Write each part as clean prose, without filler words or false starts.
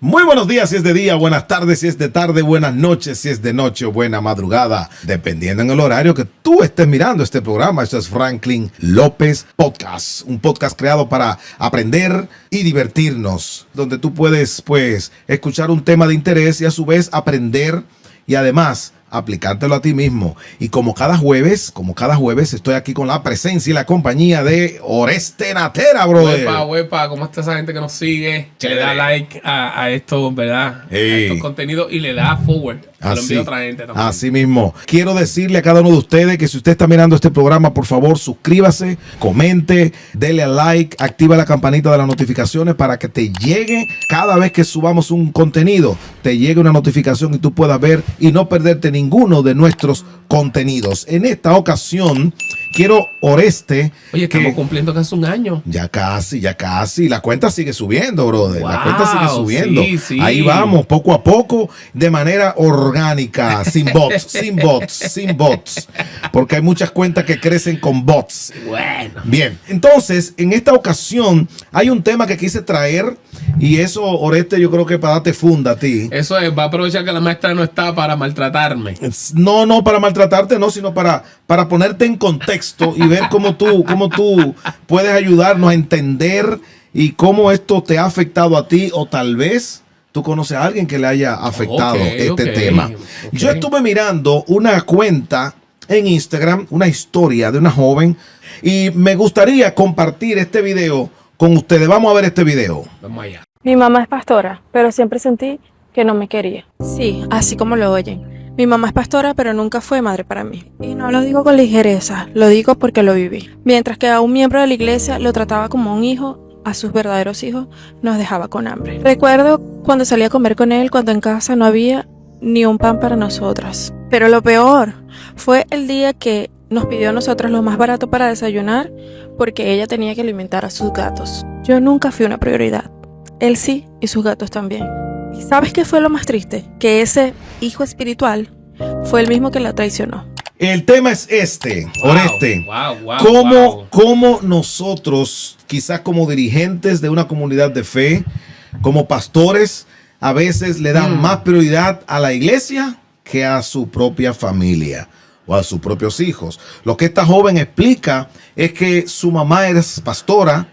Muy buenos días si es de día, buenas tardes si es de tarde, buenas noches si es de noche o buena madrugada, dependiendo en el horario que tú estés mirando este programa. Esto es Franklin López Podcast, un podcast creado para aprender y divertirnos, donde tú puedes escuchar un tema de interés y a su vez aprender y además aplicártelo a ti mismo. Y como cada jueves, estoy aquí con la presencia y la compañía de Oreste Natera, brother. Huepa, ¿cómo está esa gente que nos sigue? Que le da like a esto, ¿verdad? Hey. A estos contenidos y le da forward. Lo envía a otra gente también. Así mismo. Quiero decirle a cada uno de ustedes que si usted está mirando este programa, por favor, suscríbase, comente, dele a like, activa la campanita de las notificaciones para que te llegue cada vez que subamos un contenido, te llegue una notificación y tú puedas ver y no perderte ninguno de nuestros contenidos. En esta ocasión, quiero, Oreste. Oye, estamos cumpliendo casi un año. Ya casi. La cuenta sigue subiendo, brother. Wow, la cuenta sigue subiendo. Sí. Ahí vamos, poco a poco, de manera orgánica, sin bots. Porque hay muchas cuentas que crecen con bots. Bueno. Bien, entonces, en esta ocasión, hay un tema que quise traer. Y eso, Oreste, yo creo que para darte funda a ti. Eso es, va a aprovechar que la maestra no está para maltratarme. No para maltratarte, no, sino para ponerte en contexto y ver cómo tú puedes ayudarnos a entender y cómo esto te ha afectado a ti, o tal vez tú conoces a alguien que le haya afectado este tema. Yo estuve mirando una cuenta en Instagram, una historia de una joven, y me gustaría compartir este video con ustedes. Vamos a ver este video. Vamos allá. Mi mamá es pastora, pero siempre sentí que no me quería. Sí, así como lo oyen. Mi mamá es pastora, pero nunca fue madre para mí. Y no lo digo con ligereza, lo digo porque lo viví. Mientras que a un miembro de la iglesia lo trataba como un hijo, a sus verdaderos hijos nos dejaba con hambre. Recuerdo cuando salí a comer con él, cuando en casa no había ni un pan para nosotras. Pero lo peor fue el día que nos pidió a nosotros lo más barato para desayunar, porque ella tenía que alimentar a sus gatos. Yo nunca fui una prioridad. Él sí, y sus gatos también. ¿Y sabes qué fue lo más triste? Que ese hijo espiritual fue el mismo que la traicionó. El tema es este, Oreste. ¿Cómo nosotros, quizás como dirigentes de una comunidad de fe, como pastores, a veces le dan más prioridad a la iglesia que a su propia familia o a sus propios hijos? Lo que esta joven explica es que su mamá era pastora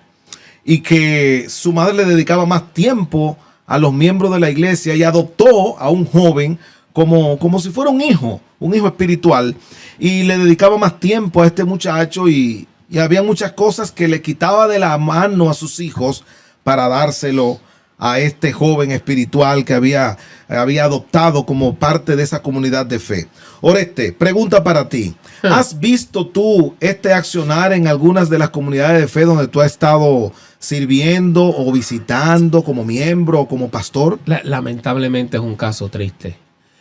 y que su madre le dedicaba más tiempo a los miembros de la iglesia y adoptó a un joven como si fuera un hijo espiritual, y le dedicaba más tiempo a este muchacho y había muchas cosas que le quitaba de la mano a sus hijos para dárselo a este joven espiritual que había adoptado como parte de esa comunidad de fe. Oreste, pregunta para ti. ¿Has visto tú este accionar en algunas de las comunidades de fe donde tú has estado sirviendo o visitando como miembro o como pastor? Lamentablemente es un caso triste.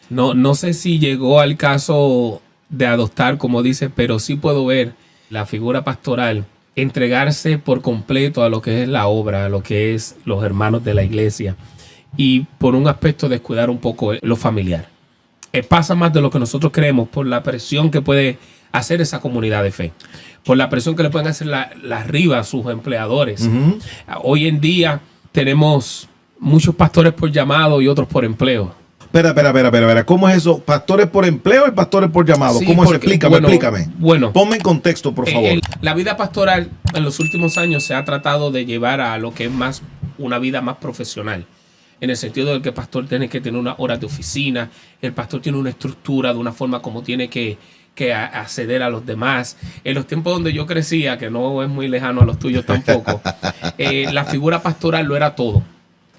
No sé si llegó al caso de adoptar, como dice, pero sí puedo ver la figura pastoral entregarse por completo a lo que es la obra, a lo que es los hermanos de la iglesia, y por un aspecto descuidar un poco lo familiar. Pasa más de lo que nosotros creemos por la presión que puede hacer esa comunidad de fe, por la presión que le pueden hacer la arriba a sus empleadores. Hoy en día tenemos muchos pastores por llamado y otros por empleo. Espera. ¿Cómo es eso? ¿Pastores por empleo y pastores por llamado? Sí, ¿Cómo es? Explícame. Bueno, ponme en contexto, por favor. La vida pastoral en los últimos años se ha tratado de llevar a lo que es más una vida más profesional, en el sentido de que el pastor tiene que tener unas horas de oficina, el pastor tiene una estructura de una forma como tiene que acceder a los demás. En los tiempos donde yo crecía, que no es muy lejano a los tuyos tampoco, la figura pastoral lo era todo.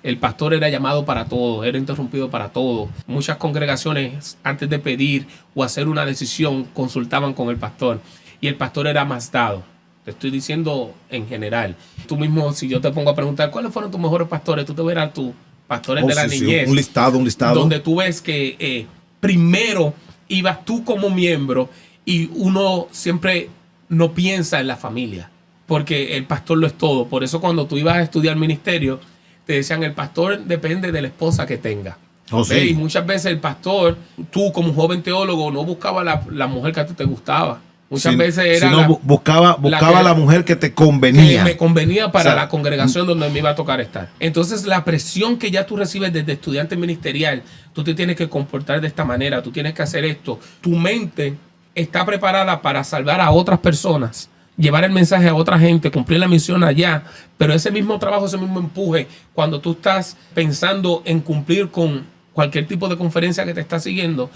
El pastor era llamado para todo, era interrumpido para todo. Muchas congregaciones, antes de pedir o hacer una decisión, consultaban con el pastor. Y el pastor era más dado. Te estoy diciendo en general. Tú mismo, si yo te pongo a preguntar, ¿cuáles fueron tus mejores pastores? Tú te verás tus pastores de la niñez. Un listado. Donde tú ves que primero ibas tú como miembro y uno siempre no piensa en la familia. Porque el pastor lo es todo. Por eso cuando tú ibas a estudiar ministerio, te decían, el pastor depende de la esposa que tenga. Sí. Y muchas veces el pastor, tú como joven teólogo, no buscaba la mujer que a ti te gustaba. Muchas veces era buscaba la mujer que te convenía. Que me convenía para la congregación donde me iba a tocar estar. Entonces, la presión que ya tú recibes desde estudiante ministerial, tú te tienes que comportar de esta manera, tú tienes que hacer esto. Tu mente está preparada para salvar a otras personas, llevar el mensaje a otra gente, cumplir la misión allá, pero ese mismo trabajo, ese mismo empuje, cuando tú estás pensando en cumplir con cualquier tipo de conferencia que te está siguiendo,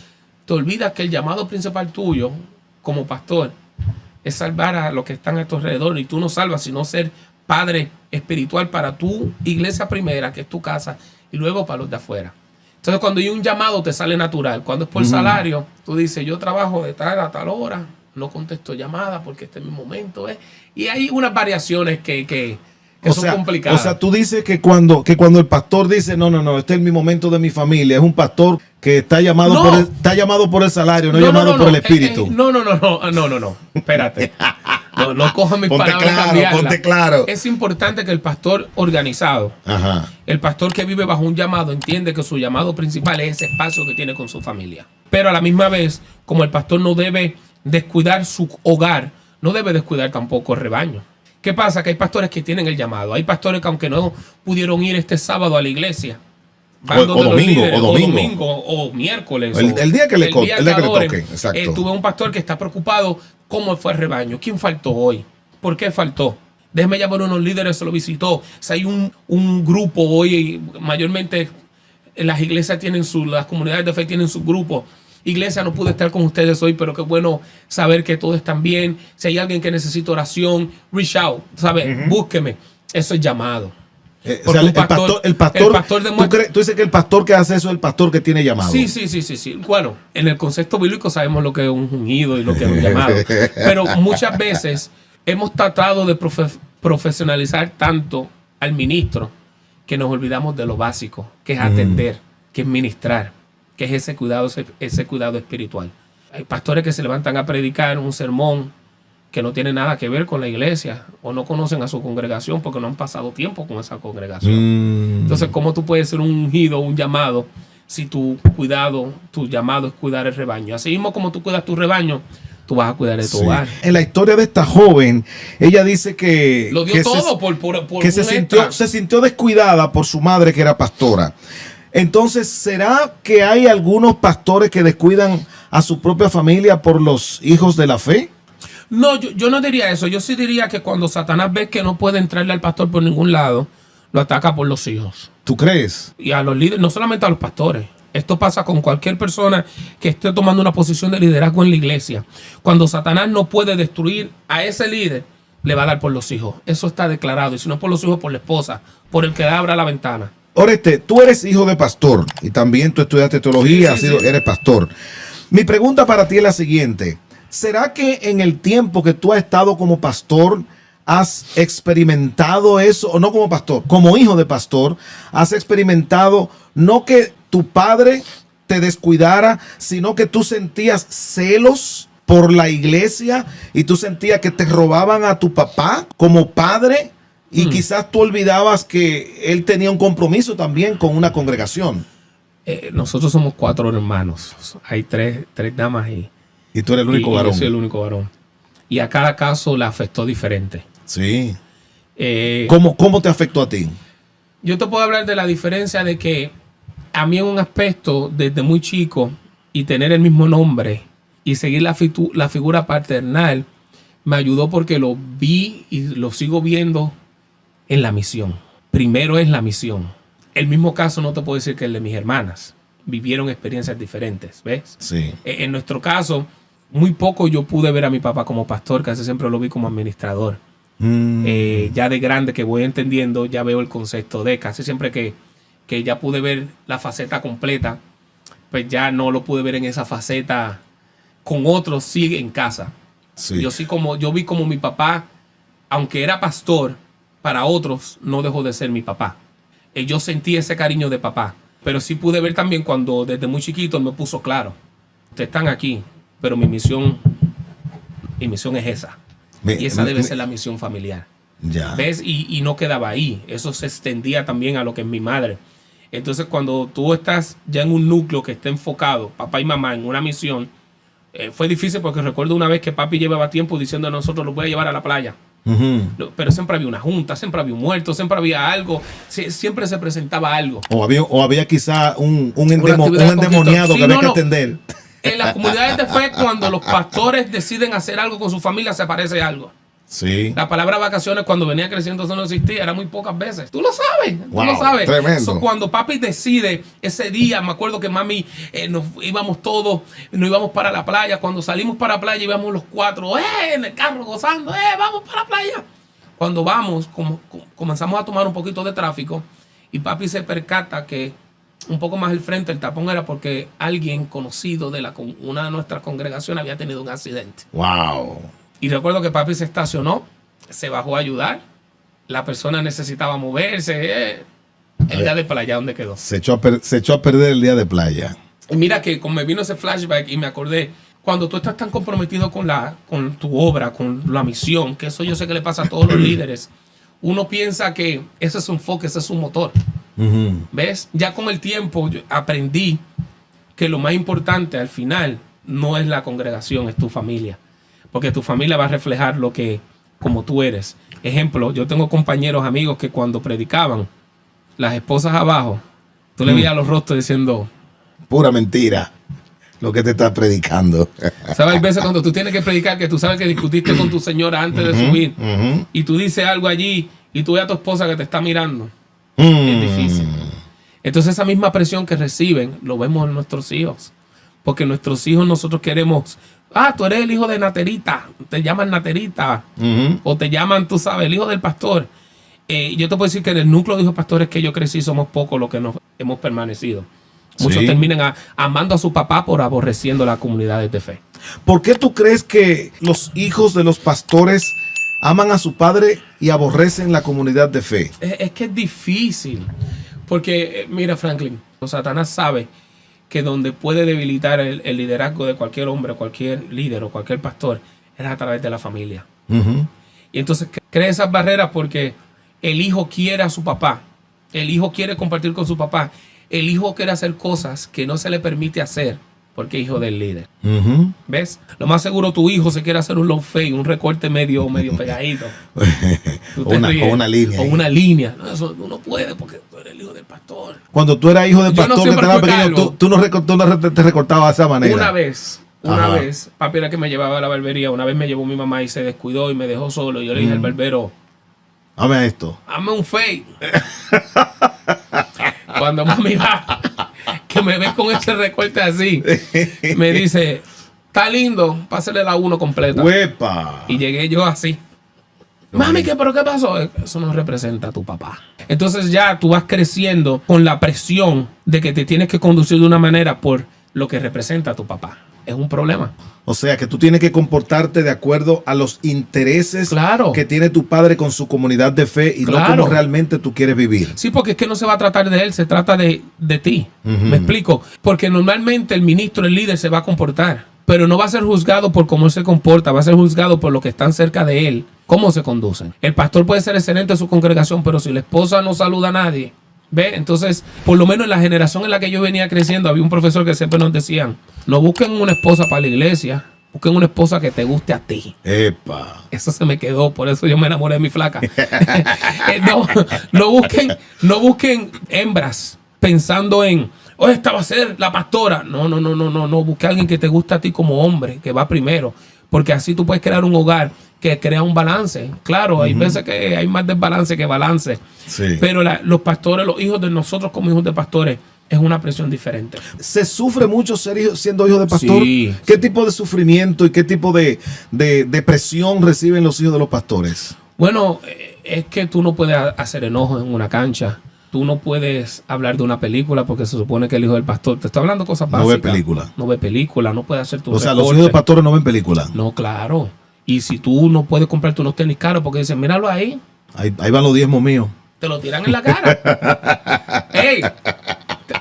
te olvidas que el llamado principal tuyo como pastor es salvar a los que están a tu alrededor, y tú no salvas sino ser padre espiritual para tu iglesia primera, que es tu casa, y luego para los de afuera. Entonces, cuando hay un llamado te sale natural. Cuando es por salario, tú dices, yo trabajo de tal a tal hora, no contesto llamadas porque este es mi momento. Y hay unas variaciones que son complicadas. O sea, tú dices que cuando el pastor dice, no, este es mi momento de mi familia, es un pastor que está llamado, por el salario, no llamado por el espíritu. No. Espérate. No coja mis palabras. Ponte claro. Es importante que el pastor organizado, el pastor que vive bajo un llamado, entiende que su llamado principal es ese espacio que tiene con su familia. Pero a la misma vez, como el pastor no debe descuidar su hogar, no debe descuidar tampoco el rebaño. ¿Qué pasa? Que hay pastores que tienen el llamado. Hay pastores que, aunque no pudieron ir este sábado a la iglesia, o domingo o miércoles, el día que le toque. Exacto. Tuve un pastor que está preocupado cómo fue el rebaño, quién faltó hoy, por qué faltó. Déjeme llamar a unos líderes, se lo visitó. Si hay un grupo hoy, mayormente las iglesias las comunidades de fe tienen sus grupos. Iglesia, no pude estar con ustedes hoy, pero qué bueno saber que todos están bien. Si hay alguien que necesita oración, reach out, ¿sabes? Búsqueme. Eso es llamado. O sea, el pastor ¿tú dices que el pastor que hace eso es el pastor que tiene llamado? Sí. Bueno, en el concepto bíblico sabemos lo que es un ungido y lo que es un llamado. Pero muchas veces hemos tratado de profesionalizar tanto al ministro que nos olvidamos de lo básico, que es atender, que es ministrar, que es ese cuidado espiritual. Hay pastores que se levantan a predicar un sermón que no tiene nada que ver con la iglesia, o no conocen a su congregación porque no han pasado tiempo con esa congregación. Entonces, ¿cómo tú puedes ser un ungido, un llamado, si tu llamado es cuidar el rebaño? Así mismo como tú cuidas tu rebaño, tú vas a cuidar de tu hogar. En la historia de esta joven, ella dice que lo dio todo por se sintió descuidada por su madre, que era pastora. Entonces, ¿será que hay algunos pastores que descuidan a su propia familia por los hijos de la fe? No, yo no diría eso. Yo sí diría que cuando Satanás ve que no puede entrarle al pastor por ningún lado, lo ataca por los hijos. ¿Tú crees? Y a los líderes, no solamente a los pastores. Esto pasa con cualquier persona que esté tomando una posición de liderazgo en la iglesia. Cuando Satanás no puede destruir a ese líder, le va a dar por los hijos. Eso está declarado. Y si no por los hijos, por la esposa, por el que abra la ventana. Oreste, tú eres hijo de pastor y también tú estudiaste teología, eres pastor. Mi pregunta para ti es la siguiente. ¿Será que en el tiempo que tú has estado como pastor has experimentado eso, o no como pastor, como hijo de pastor, has experimentado no que tu padre te descuidara, sino que tú sentías celos por la iglesia y tú sentías que te robaban a tu papá como padre y quizás tú olvidabas que él tenía un compromiso también con una congregación? Nosotros somos 4 hermanos, hay tres damas y tú eres el único varón. Yo soy el único varón. Y a cada caso le afectó diferente. Sí. ¿Cómo te afectó a ti? Yo te puedo hablar de la diferencia de que a mí en un aspecto, desde muy chico, y tener el mismo nombre y seguir la figura paternal, me ayudó porque lo vi y lo sigo viendo en la misión. Primero es la misión. El mismo caso no te puedo decir que el de mis hermanas. Vivieron experiencias diferentes, ¿ves? Sí. En nuestro caso, muy poco yo pude ver a mi papá como pastor, casi siempre lo vi como administrador. Ya de grande que voy entendiendo, ya veo el concepto de casi siempre que ya pude ver la faceta completa, pues ya no lo pude ver en esa faceta con otros, sí, en casa. Sí. Yo vi como mi papá, aunque era pastor, para otros no dejó de ser mi papá. Yo sentí ese cariño de papá, pero sí pude ver también cuando desde muy chiquito me puso claro, ustedes están aquí, pero mi misión es esa. Y esa debe ser la misión familiar. Ya. ¿Ves? Y no quedaba ahí. Eso se extendía también a lo que es mi madre. Entonces, cuando tú estás ya en un núcleo que esté enfocado, papá y mamá, en una misión, Fue difícil porque recuerdo una vez que papi llevaba tiempo diciendo a nosotros, lo voy a llevar a la playa. Pero siempre había una junta, siempre había un muerto, siempre había algo, siempre se presentaba algo. O había quizá un endemoniado que había que atender. En las comunidades de fe, cuando los pastores deciden hacer algo con su familia, se aparece algo. Sí. La palabra vacaciones cuando venía creciendo eso no existía, era muy pocas veces. Tú lo sabes, wow, tú lo sabes. Tremendo. Cuando papi decide ese día, me acuerdo que mami nos íbamos todos, nos íbamos para la playa. Cuando salimos para la playa íbamos los 4 en el carro gozando, vamos para la playa. Cuando vamos, comenzamos a tomar un poquito de tráfico y papi se percata que un poco más al frente el tapón era porque alguien conocido de una de nuestras congregaciones había tenido un accidente. Wow. Y recuerdo que papi se estacionó, se bajó a ayudar. La persona necesitaba moverse. El día de playa, ¿dónde quedó? Se echó a perder el día de playa. Y mira que como me vino ese flashback y me acordé, cuando tú estás tan comprometido con tu obra, con la misión, que eso yo sé que le pasa a todos los líderes, uno piensa que ese es un enfoque, ese es un motor. ¿Ves? Ya con el tiempo yo aprendí que lo más importante al final no es la congregación, es tu familia. Porque tu familia va a reflejar como tú eres. Ejemplo, yo tengo compañeros, amigos que cuando predicaban, las esposas abajo, tú le veías los rostros diciendo... Pura mentira lo que te estás predicando. ¿Sabes? Hay veces cuando tú tienes que predicar que tú sabes que discutiste con tu señora antes de subir y tú dices algo allí y tú ves a tu esposa que te está mirando. Es difícil. Entonces esa misma presión que reciben lo vemos en nuestros hijos. Porque nuestros hijos nosotros queremos... tú eres el hijo de Naterita, te llaman Naterita, o te llaman, tú sabes, el hijo del pastor. Yo te puedo decir que en el núcleo de hijos pastores que yo crecí somos pocos los que nos hemos permanecido. Muchos terminan amando a su papá por aborreciendo las comunidades de fe. ¿Por qué tú crees que los hijos de los pastores aman a su padre y aborrecen la comunidad de fe? Es que es difícil, porque mira, Franklin, Satanás sabe que donde puede debilitar el liderazgo de cualquier hombre, cualquier líder o cualquier pastor, es a través de la familia. Y entonces crea esas barreras porque el hijo quiere a su papá, el hijo quiere compartir con su papá, el hijo quiere hacer cosas que no se le permite hacer porque es hijo del líder. ¿Ves? Lo más seguro tu hijo se quiere hacer un low fade, un recorte medio pegadito. o una línea. O una línea. No, eso no puede porque tú eres el hijo del pastor. Cuando tú eras hijo del pastor, que estabas pequeño, tú no te recortabas de esa manera. Una vez, papi era que me llevaba a la barbería. Una vez me llevó mi mamá y se descuidó y me dejó solo. Y yo le dije al barbero, hazme esto. Hazme un fade. Cuando mami va, que me ve con ese recorte así, me dice, está lindo, pásale la 1 completa. ¡Uepa! Y llegué yo así. Mami, ¿pero qué pasó? Eso no representa a tu papá. Entonces ya tú vas creciendo con la presión de que te tienes que conducir de una manera por lo que representa a tu papá. Es un problema. O sea, que tú tienes que comportarte de acuerdo a los intereses que tiene tu padre con su comunidad de fe y no como realmente tú quieres vivir. Sí, porque es que no se va a tratar de él, se trata de ti. ¿Me explico? Porque normalmente el ministro, el líder se va a comportar, pero no va a ser juzgado por cómo se comporta, va a ser juzgado por los que están cerca de él, cómo se conducen. El pastor puede ser excelente en su congregación, pero si la esposa no saluda a nadie, ¿ve? Entonces, por lo menos en la generación en la que yo venía creciendo, había un profesor que siempre nos decían, no busquen una esposa para la iglesia, busquen una esposa que te guste a ti. ¡Epa! Eso se me quedó, por eso yo me enamoré de mi flaca. No busquen hembras pensando en, esta va a ser la pastora. No, busque a alguien que te guste a ti como hombre, que va primero, porque así tú puedes crear un hogar que crea un balance. Claro, hay veces que hay más desbalance que balance. Sí. Pero los pastores, los hijos de nosotros como hijos de pastores, es una presión diferente. ¿Se sufre mucho siendo hijo de pastor? Sí. ¿Qué tipo de sufrimiento y qué tipo de presión reciben los hijos de los pastores? Bueno, es que tú no puedes hacer enojo en una cancha. Tú no puedes hablar de una película porque se supone que el hijo del pastor te está hablando cosas básicas. No ve película. No ve película, no puede hacer tu O sea, recorte. los hijos de pastores no ven película. No, claro. Y si tú no puedes comprarte unos tenis caros porque dicen, míralo ahí. Ahí van los diezmos míos. Te lo tiran en la cara. ¡Ey!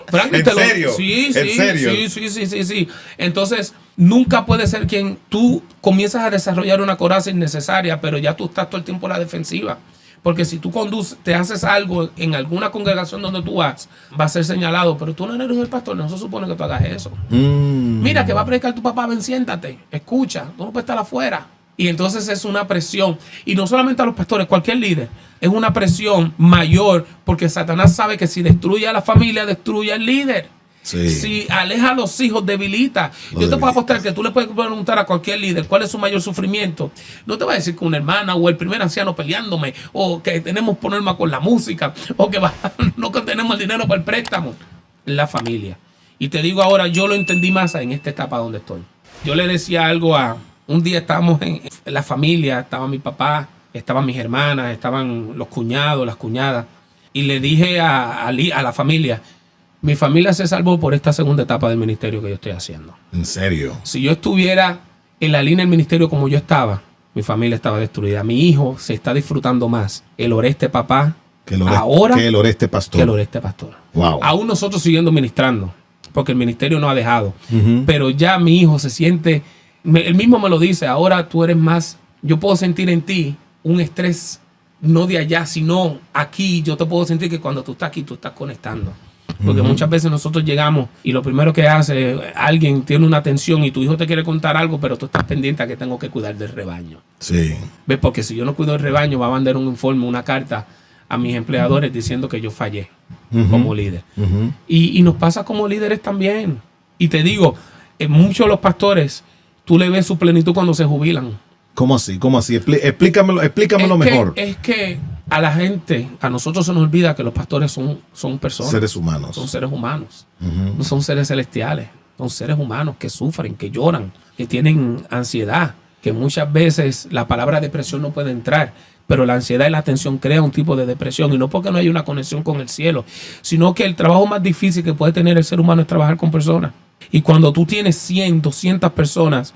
Franklin, ¿En serio? Sí, ¿En serio? Sí. Entonces, nunca puede ser quien tú comienzas a desarrollar una coraza innecesaria, pero ya tú estás todo el tiempo en la defensiva. Porque si tú conduces, te haces algo en alguna congregación donde tú vas, va a ser señalado, pero tú no eres el pastor, no se supone que tú hagas eso. Mira que va a predicar tu papá, ven, siéntate, escucha, tú no puedes estar afuera. Y entonces es una presión, y no solamente a los pastores, cualquier líder, es una presión mayor, porque Satanás sabe que si destruye a la familia, destruye al líder. Sí. Si aleja a los hijos, debilita. Yo te puedo apostar que tú le puedes preguntar a cualquier líder cuál es su mayor sufrimiento. No te va a decir que una hermana o el primer anciano peleándome, o que tenemos problemas con la música, o que no que tenemos el dinero para el préstamo. La familia. Y te digo ahora, yo lo entendí más en esta etapa donde estoy. Yo le decía algo un día estábamos en la familia, estaba mi papá, estaban mis hermanas, estaban los cuñados, las cuñadas, y le dije a la familia, mi familia se salvó por esta segunda etapa del ministerio que yo estoy haciendo. ¿En serio? Si yo estuviera en la línea del ministerio como yo estaba, mi familia estaba destruida. Mi hijo se está disfrutando más el Oreste papá ahora que el Oreste pastor. Que el Oreste pastor. Wow. Aún nosotros siguiendo ministrando, porque el ministerio no ha dejado. Uh-huh. Pero ya mi hijo se siente, él mismo me lo dice, ahora tú eres más, yo puedo sentir en ti un estrés, no de allá, sino aquí. Yo te puedo sentir que cuando tú estás aquí, tú estás conectando. Porque muchas veces nosotros llegamos y lo primero que hace, alguien tiene una tensión y tu hijo te quiere contar algo, pero tú estás pendiente a que tengo que cuidar del rebaño. Sí. ¿Ves? Porque si yo no cuido del rebaño, va a mandar un informe, una carta a mis empleadores diciendo que yo fallé como líder. Y nos pasa como líderes también. Y te digo, muchos de los pastores, tú le ves su plenitud cuando se jubilan. ¿Cómo así? ¿Cómo así? Explícamelo mejor. Es que a la gente, a nosotros se nos olvida que los pastores son personas. Seres humanos. Son seres humanos. No son seres celestiales. Son seres humanos que sufren, que lloran, que tienen ansiedad, que muchas veces la palabra depresión no puede entrar, pero la ansiedad y la tensión crea un tipo de depresión, y no porque no hay una conexión con el cielo, sino que el trabajo más difícil que puede tener el ser humano es trabajar con personas. Y cuando tú tienes 100, 200 personas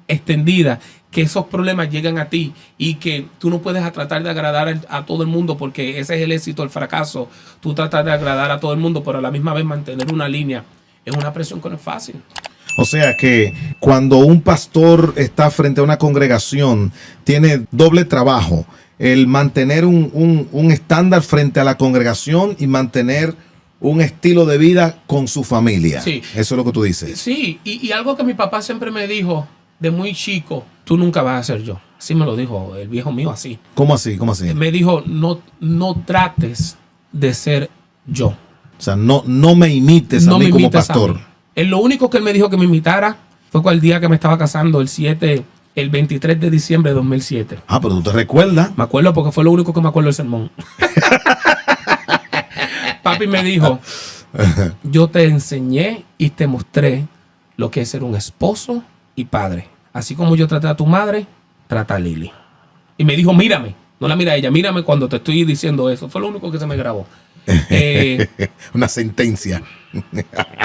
extendidas, que esos problemas llegan a ti y que tú no puedes tratar de agradar a todo el mundo, porque ese es el éxito, el fracaso. Tú tratas de agradar a todo el mundo, pero a la misma vez mantener una línea es una presión que no es fácil. O sea que cuando un pastor está frente a una congregación, tiene doble trabajo. El mantener un estándar frente a la congregación y mantener un estilo de vida con su familia. Sí. Eso es lo que tú dices. Sí, y algo que mi papá siempre me dijo de muy chico, tú nunca vas a ser yo. Así me lo dijo el viejo mío, así. ¿Cómo así? ¿Cómo así? Me dijo, no trates de ser yo. O sea, no me imites a mí como pastor. Lo único que él me dijo que me imitara fue el día que me estaba casando, el 23 de diciembre de 2007. Ah, pero tú te recuerdas. Me acuerdo porque fue lo único que me acuerdo del sermón. Papi me dijo, yo te enseñé y te mostré lo que es ser un esposo y padre. Así como yo traté a tu madre, trata a Lili. Y me dijo, mírame. No la mira a ella, mírame cuando te estoy diciendo eso. Fue lo único que se me grabó. Una sentencia.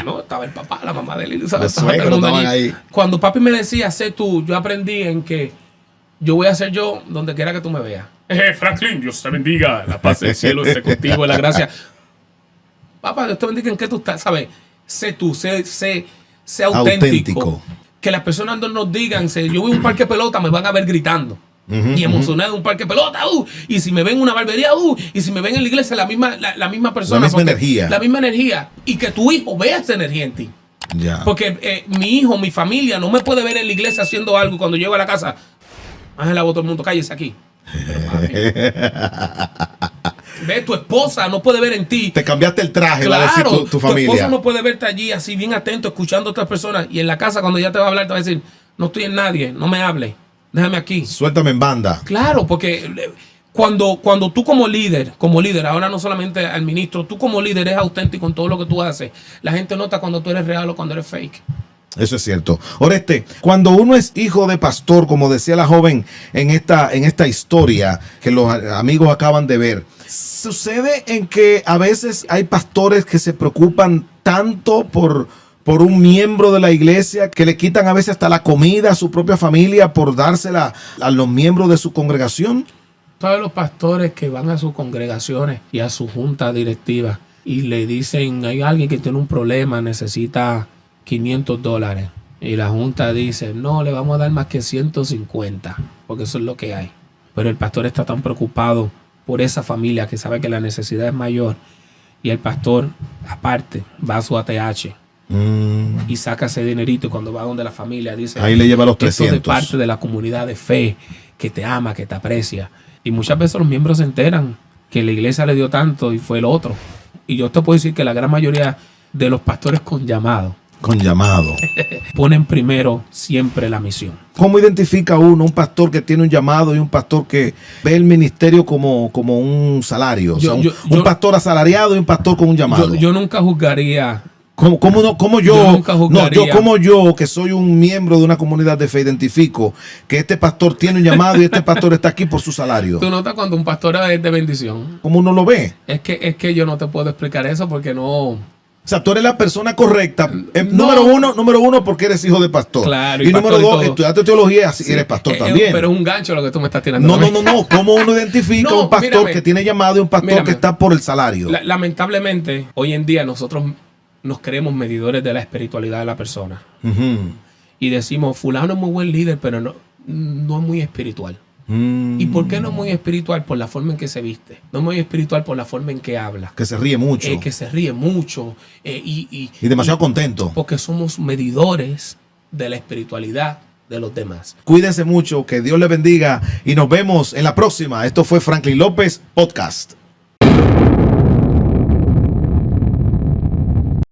No, estaba el papá, la mamá de Lili, ¿sabes? Los suegros estaban ahí. Cuando papi me decía, sé tú, yo aprendí en que yo voy a ser yo donde quiera que tú me veas. Franklin, Dios te bendiga. La paz del cielo esté contigo y la gracia. Papá, Dios te bendiga en que tú estás, ¿sabes? Sé tú, sé auténtico. Que las personas no nos digan, si yo voy a un parque de pelota, me van a ver gritando. Y emocionado en un parque de pelota, y si me ven en una barbería, y si me ven en la iglesia, la misma persona. La misma energía. La misma energía. Y que tu hijo vea esa energía en ti. Ya. Porque mi hijo, mi familia, no me puede ver en la iglesia haciendo algo y cuando llego a la casa, Ángela, todo el mundo, cállese aquí. Ve, tu esposa no puede ver en ti. Te cambiaste el traje, claro, va a decir tu familia. Tu esposa no puede verte allí así bien atento, escuchando a otras personas. Y en la casa, cuando ella te va a hablar, te va a decir, no estoy en nadie, no me hable, déjame aquí. Suéltame en banda. Claro, porque cuando tú como líder, ahora no solamente al ministro, tú como líder eres auténtico en todo lo que tú haces, la gente nota cuando tú eres real o cuando eres fake. Eso es cierto. Oreste, cuando uno es hijo de pastor, como decía la joven en esta historia que los amigos acaban de ver, sucede en que a veces hay pastores que se preocupan tanto por un miembro de la iglesia que le quitan a veces hasta la comida a su propia familia por dársela a los miembros de su congregación. Todos los pastores que van a sus congregaciones y a su junta directiva y le dicen, hay alguien que tiene un problema, necesita $500. Y la junta dice, no, le vamos a dar más que 150, porque eso es lo que hay. Pero el pastor está tan preocupado por esa familia que sabe que la necesidad es mayor. Y el pastor, aparte, va a su ATH y saca ese dinerito. Y cuando va donde la familia, dice: ahí le lleva los 300. Esto de parte de la comunidad de fe que te ama, que te aprecia. Y muchas veces los miembros se enteran que la iglesia le dio tanto y fue el otro. Y yo te puedo decir que la gran mayoría de los pastores con llamado ponen primero siempre la misión. ¿Cómo identifica uno un pastor que tiene un llamado y un pastor que ve el ministerio como un salario? O sea, un pastor asalariado y un pastor con un llamado. Yo nunca juzgaría. Como yo, que soy un miembro de una comunidad de fe, identifico que este pastor tiene un llamado y este pastor está aquí por su salario? ¿Tú notas cuando un pastor es de bendición? ¿Cómo uno lo ve? Es que yo no te puedo explicar eso porque no... O sea, tú eres la persona correcta. Número uno, porque eres hijo de pastor. Claro, y número dos, estudiaste teología, así eres pastor también. Pero es un gancho lo que tú me estás tirando. No. ¿Cómo uno identifica un pastor que tiene llamado y un pastor que está por el salario? Lamentablemente, hoy en día nosotros nos creemos medidores de la espiritualidad de la persona. Y decimos, fulano es muy buen líder, pero no es muy espiritual. ¿Y por qué no es muy espiritual? Por la forma en que se viste. No es muy espiritual por la forma en que habla. Que se ríe mucho. Y demasiado contento. Porque somos medidores de la espiritualidad de los demás. Cuídense mucho, que Dios les bendiga y nos vemos en la próxima. Esto fue Franklin López Podcast.